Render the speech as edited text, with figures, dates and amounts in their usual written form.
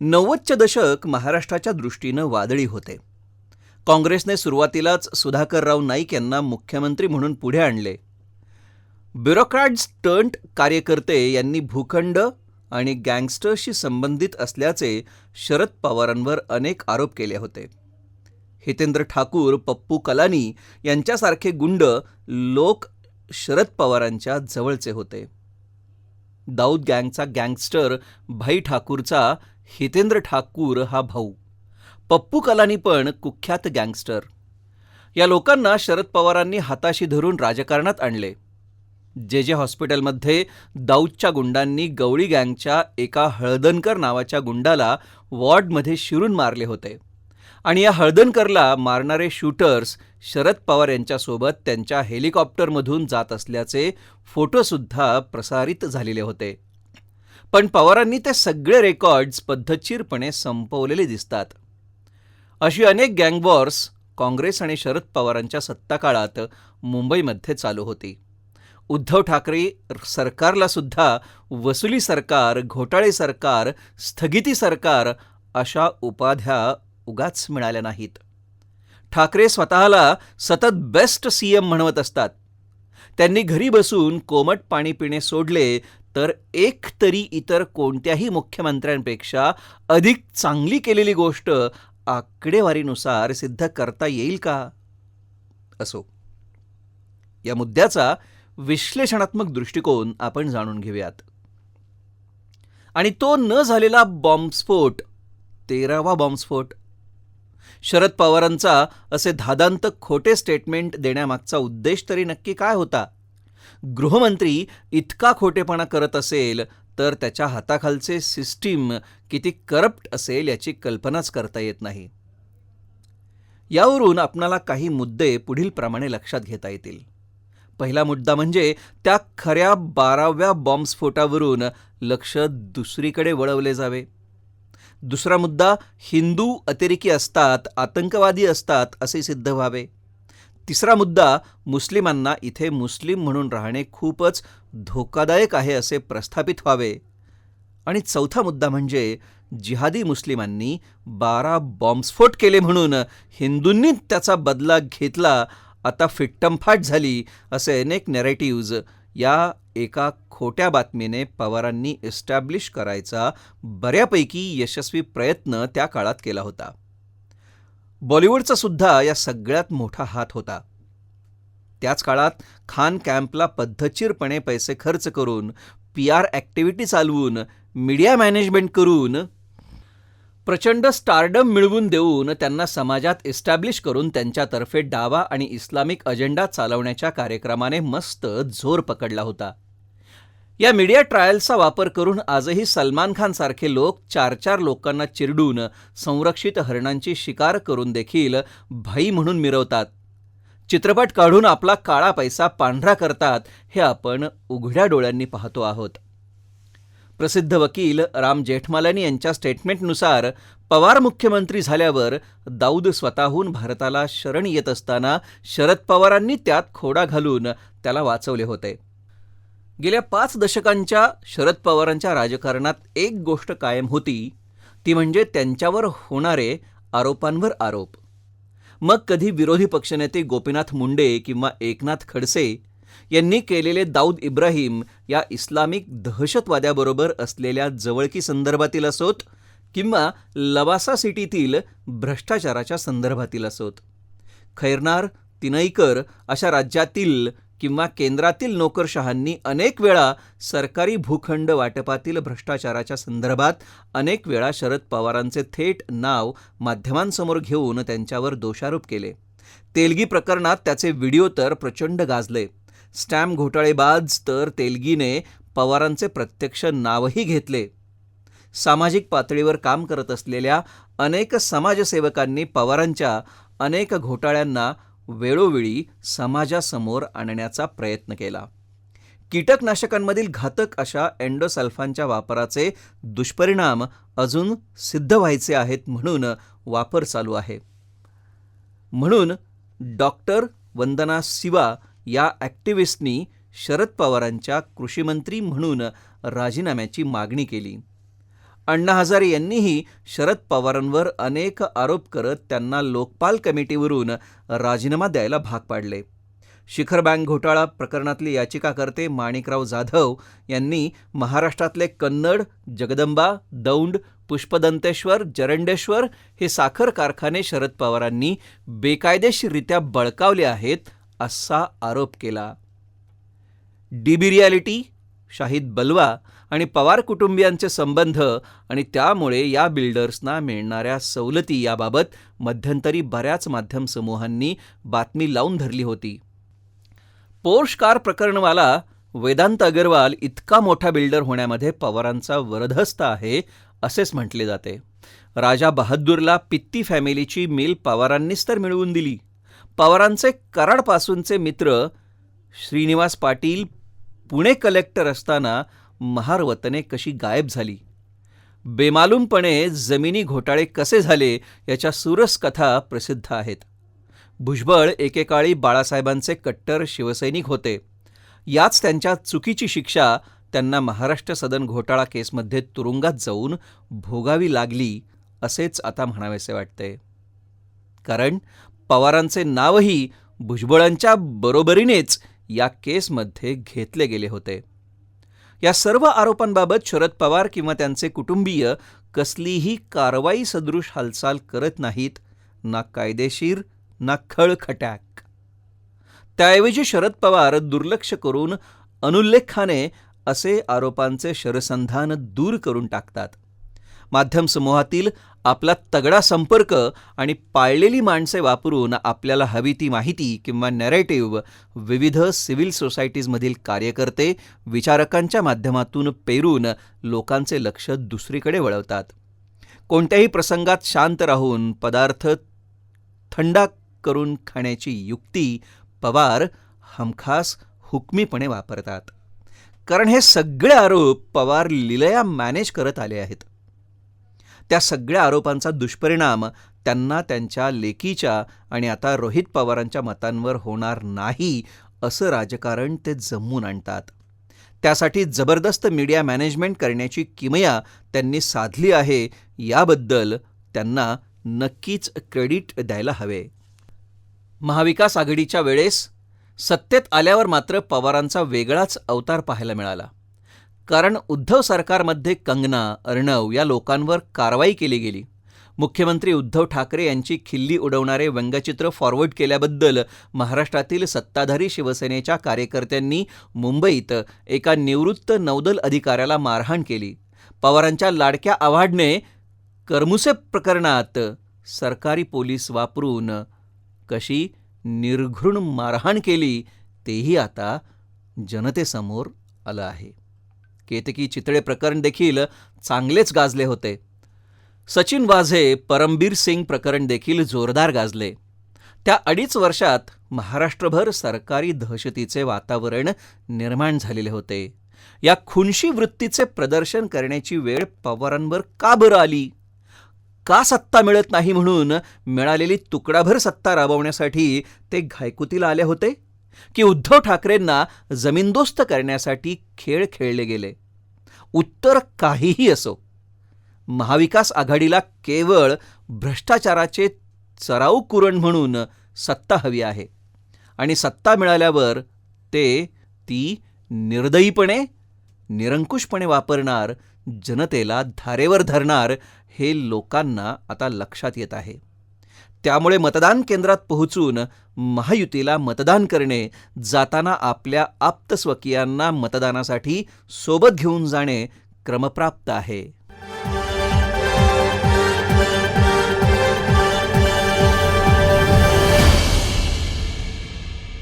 90चे दशक महाराष्ट्राच्या दृष्टीनं वादळी होते. काँग्रेसने सुरुवातीलाच सुधाकरराव नाईक यांना मुख्यमंत्री म्हणून पुढे आणले. ब्युरोक्रॅट्स टर्न्ड कार्यकर्ते यांनी भूखंड आणि गँगस्टर्सशी संबंधित असल्याचे शरद पवारांवर अनेक आरोप केले होते. हितेंद्र ठाकूर, पप्पू कलानी यांच्यासारखे गुंड लोक शरद पवारांच्या जवळचे होते. दाऊद गँगचा गँगस्टर भाई ठाकूरचा हितेंद्र ठाकूर हा भाऊ, पप्पू कलानी पण कुख्यात गँगस्टर. या लोकांना शरद पवारांनी हाताशी धरून राजकारणात आणले. जे हॉस्पिटलमध्ये दाऊदच्या गुंडांनी गवळी गँगच्या एका हळदणकर नावाच्या गुंडाला वॉर्डमध्ये शिरून मारले होते आणि या हळदणकरला मारणारे शूटर्स शरद पवार यांच्यासोबत त्यांच्या हेलिकॉप्टरमधून जात असल्याचे फोटोसुद्धा प्रसारित झालेले होते. पण पवारांनी ते सगळे रेकॉर्ड्स पद्धतशीरपणे संपवलेले दिसतात. अशी अनेक गँगवॉर्स काँग्रेस आणि शरद पवारांच्या सत्ताकाळात मुंबईमध्ये चालू होती. उद्धव ठाकरे सरकारला सुद्धा वसुली सरकार, घोटाळे सरकार, स्थगिती सरकार अशा उपाध्या उगाच मिळाल्या नाहीत. ठाकरे स्वतःला सतत बेस्ट सीएम म्हणवत असतात. त्यांनी घरी बसून कोमट पाणी पिणे सोडले तर एक तरी इतर कोणत्याही मुख्यमंत्र्यांपेक्षा अधिक चांगली केलेली गोष्ट आकडेवारीनुसार सिद्ध करता येईल का? असो, या मुद्द्याचा विश्लेषणात्मक दृष्टिकोन आपण जाणून घेऊयात. आणि तो न झालेला बॉम्बस्फोट, 13वा बॉम्बस्फोट. शरद पवारांचा असे धादांत खोटे स्टेटमेंट देण्यामागचा उद्देश तरी नक्की काय होता? गृहमंत्री इतका खोटेपणा करत असेल तर त्याच्या हाताखालचे सिस्टीम किती करप्ट असेल याची कल्पनाच करता येत नाही. यावरून आपणाला काही मुद्दे पुढील प्रमाणे लक्षात घेता येतील. पहिला मुद्दा म्हणजे त्या खऱ्या 12व्या बॉम्बस्फोटावरून लक्ष दुसरीकडे वळवले जावे. दुसरा मुद्दा, हिंदू अतिरेकी असतात, आतंकवादी असतात असे सिद्ध व्हावे. तिसरा मुद्दा, मुस्लिमांना इथे मुस्लिम म्हणून राहणे खूपच धोकादायक आहे असे प्रस्थापित व्हावे. आणि चौथा मुद्दा म्हणजे जिहादी मुस्लिमांनी 12 बॉम्बस्फोट केले म्हणून हिंदूंनी त्याचा बदला घेतला, आता फिट्टमफाट झाली असे अनेक नॅरेटिव्ज या एका खोट्या बातमीने पवारांनी एस्टॅब्लिश करायचा बऱ्यापैकी यशस्वी प्रयत्न त्या काळात केला होता. बॉलिवूडचा सुद्धा या सगळ्यात मोठा हात होता. त्याच काळात खान कॅम्पला पद्धतशीरपणे पैसे खर्च करून, PR ॲक्टिव्हिटी चालवून, मीडिया मॅनेजमेंट करून, प्रचंड स्टारडम मिळवून देऊन त्यांना समाजात एस्टॅब्लिश करून त्यांच्यातर्फे डावा आणि इस्लामिक अजेंडा चालवण्याच्या कार्यक्रमाने मस्त जोर पकडला होता. या मीडिया ट्रायल्सचा वापर करून आजही सलमान खान सारखे लोक 4-4 लोकांना चिरडून संरक्षित हरणांची शिकार करून देखील भाई म्हणून मिरवतात. चित्रपट काढून आपला काळा पैसा पांढरा करतात हे आपण उघड्या डोळ्यांनी पाहतो आहोत. प्रसिद्ध वकील राम जेठमलानी यांच्या स्टेटमेंटनुसार पवार मुख्यमंत्री झाल्यावर दाऊद स्वतःहून भारताला शरण येत असताना शरद पवारांनी त्यात खोडा घालून त्याला वाचवले होते. गेल्या 5 दशकांच्या शरद पवारांच्या राजकारणात एक गोष्ट कायम होती, ती म्हणजे त्यांच्यावर होणारे आरोपांवर आरोप. मग कधी विरोधी पक्षनेते गोपीनाथ मुंडे किंवा एकनाथ खडसे यांनी केलेले दाऊद इब्राहिम या इस्लामिक दहशतवाद्याबरोबर असलेल्या जवळकी संदर्भातील असोत किंवा लवासा सिटीतील भ्रष्टाचाराच्या संदर्भातील असोत, खैरनार, तिनईकर अशा राज्यातील किंवा केंद्रातील नोकरशहांनी अनेक वेळा सरकारी भूखंड वाटपातील भ्रष्टाचाराच्या संदर्भात अनेक वेळा शरद पवारांचे थेट नाव माध्यमांसमोर घेऊन त्यांच्यावर दोषारोप केले. तेलगी प्रकरणात त्याचे व्हिडिओ तर प्रचंड गाजले. स्टॅम्प घोटाळेबाज तर तेलगीने पवारांचे प्रत्यक्ष नावही घेतले. सामाजिक पातळीवर काम करत असलेल्या अनेक समाजसेवकांनी पवारांच्या अनेक घोटाळ्यांना वेळोवेळी समाजासमोर आणण्याचा प्रयत्न केला. कीटकनाशकांमधील घातक अशा एंडोसल्फानच्या वापराचे दुष्परिणाम अजून सिद्ध व्हायचे आहेत म्हणून वापर चालू आहे. म्हणून डॉक्टर वंदना सिवा या ॲक्टिव्हिस्टनी शरद पवारांच्या कृषीमंत्री म्हणून राजीनाम्याची मागणी केली अण्णा हजारे यांनीही शरद पवारांवर अनेक आरोप करत त्यांना लोकपाल कमिटीवरून राजीनामा द्यायला भाग पाडले. शिखर बँक घोटाळा प्रकरणातले याचिकाकर्ते माणिकराव जाधव यांनी महाराष्ट्रातले कन्नड, जगदंबा, दौंड, पुष्पदंतेश्वर, जरंडेश्वर हे साखर कारखाने शरद पवारांनी बेकायदेशीररित्या बळकावले आहेत असा आरोप केला. डीबी रियालिटी, शाहिद बलवा आणि पवार कुटुंबियांचे संबंध आणि त्यामुळे या बिल्डर्सना मिळणाऱ्या सवलती याबाबत मध्यंतरी बऱ्याच माध्यम समूहांनी बातमी लावून धरली होती. पोर्श कार प्रकरणवाला वेदांत अग्रवाल इतका मोठा बिल्डर होण्यामध्ये पवारांचा वरदहस्त आहे असेच म्हटले जाते. राजा बहादूरला पित्ती फॅमिलीची मिल पवारांनीच तर मिळवून दिली. पवारांचे कराडपासूनचे मित्र श्रीनिवास पाटील पुणे कलेक्टर असताना महार वतने कशी गायब झाली, बेमालूमपणे जमिनी घोटाळे कसे झाले याच्या सुरस कथा प्रसिद्ध आहेत. भुजबळ एकेकाळी बाळासाहेबांचे कट्टर शिवसैनिक होते. याच त्यांच्या चुकीची शिक्षा त्यांना महाराष्ट्र सदन घोटाळा केसमध्ये तुरुंगात जाऊन भोगावी लागली असेच आता म्हणावेसे वाटते. कारण पवारांचे नावही भुजबळांच्या बरोबरीनेच या केसमध्ये घेतले गेले होते. या सर्व आरोपांबाबत शरद पवार किंवा त्यांचे कुटुंबीय कसलीही कारवाई सदृश हालचाल करत नाहीत, ना कायदेशीर ना खळखट्याक. त्याऐवजी शरद पवार दुर्लक्ष करून अनुल्लेखाने असे आरोपांचे शरसंधान दूर करून टाकतात. माध्यम समूहातील आपला तगडा संपर्क आणि पाळलेली माणसे वापरून आपल्याला हवी ती माहिती किंवा नॅरेटिव्ह विविध सिव्हिल सोसायटीजमधील कार्यकर्ते, विचारकांच्या माध्यमातून पेरून लोकांचे लक्ष दुसरीकडे वळवतात. कोणत्याही प्रसंगात शांत राहून पदार्थ थंडा करून खाण्याची युक्ती पवार हमखास हुकमीपणे वापरतात. कारण हे सगळे आरोप पवार लीलया मॅनेज करत आले आहेत. त्या सगळ्या आरोपांचा दुष्परिणाम त्यांना त्यांच्या लेकीच्या आणि आता रोहित पवारांच्या मतांवर होणार नाही असं राजकारण ते जमवून आणतात. त्यासाठी जबरदस्त मीडिया मॅनेजमेंट करण्याची किमया त्यांनी साधली आहे, याबद्दल त्यांना नक्कीच क्रेडिट द्यायला हवे. महाविकास आघाडीच्या वेळेस सत्तेत आल्यावर मात्र पवारांचा वेगळाच अवतार पाहायला मिळाला. कारण उद्धव सरकारमध्ये कंगना, अर्णव या लोकांवर कारवाई केली गेली. मुख्यमंत्री उद्धव ठाकरे यांची खिल्ली उडवणारे व्यंगचित्र फॉरवर्ड केल्याबद्दल महाराष्ट्रातील सत्ताधारी शिवसेनेच्या कार्यकर्त्यांनी मुंबईत एका निवृत्त नौदल अधिकाऱ्याला मारहाण केली. पवारांच्या लाडक्या आव्हाडने करमुसे प्रकरणात सरकारी पोलीस वापरून कशी निर्घृण मारहाण केली तेही आता जनतेसमोर आलं आहे. केतकी चितळे प्रकरण देखील चांगलेच गाजले होते. सचिन वाझे, परमबीर सिंग प्रकरण देखील जोरदार गाजले. त्या 2.5 वर्षात महाराष्ट्रभर सरकारी दहशतीचे वातावरण निर्माण झालेले होते. या खुनशी वृत्तीचे प्रदर्शन करण्याची वेळ पवारांवर का बरं आली? का सत्ता मिळत नाही म्हणून मिळालेली तुकडाभर सत्ता राबवण्यासाठी ते घायकुतीला आले होते? की उद्धव ठाकरेंना जमीनदोस्त करण्यासाठी खेळ खेळले गेले? उत्तर काहीही असो, महाविकास आघाडीला केवळ भ्रष्टाचाराचे चराऊ कुरण म्हणून सत्ता हवी आहे. आणि सत्ता मिळाल्यावर ते ती निर्दयीपणे, निरंकुशपणे वापरणार, जनतेला धारेवर धरणार हे लोकांना आता लक्षात येत आहे. त्यामुळे मतदान केंद्रात पोहोचून महायुतीला मतदान करणे, जाताना आपल्या आप्तस्वकीयांना मतदानासाठी सोबत घेऊन जाणे क्रमप्राप्त आहे.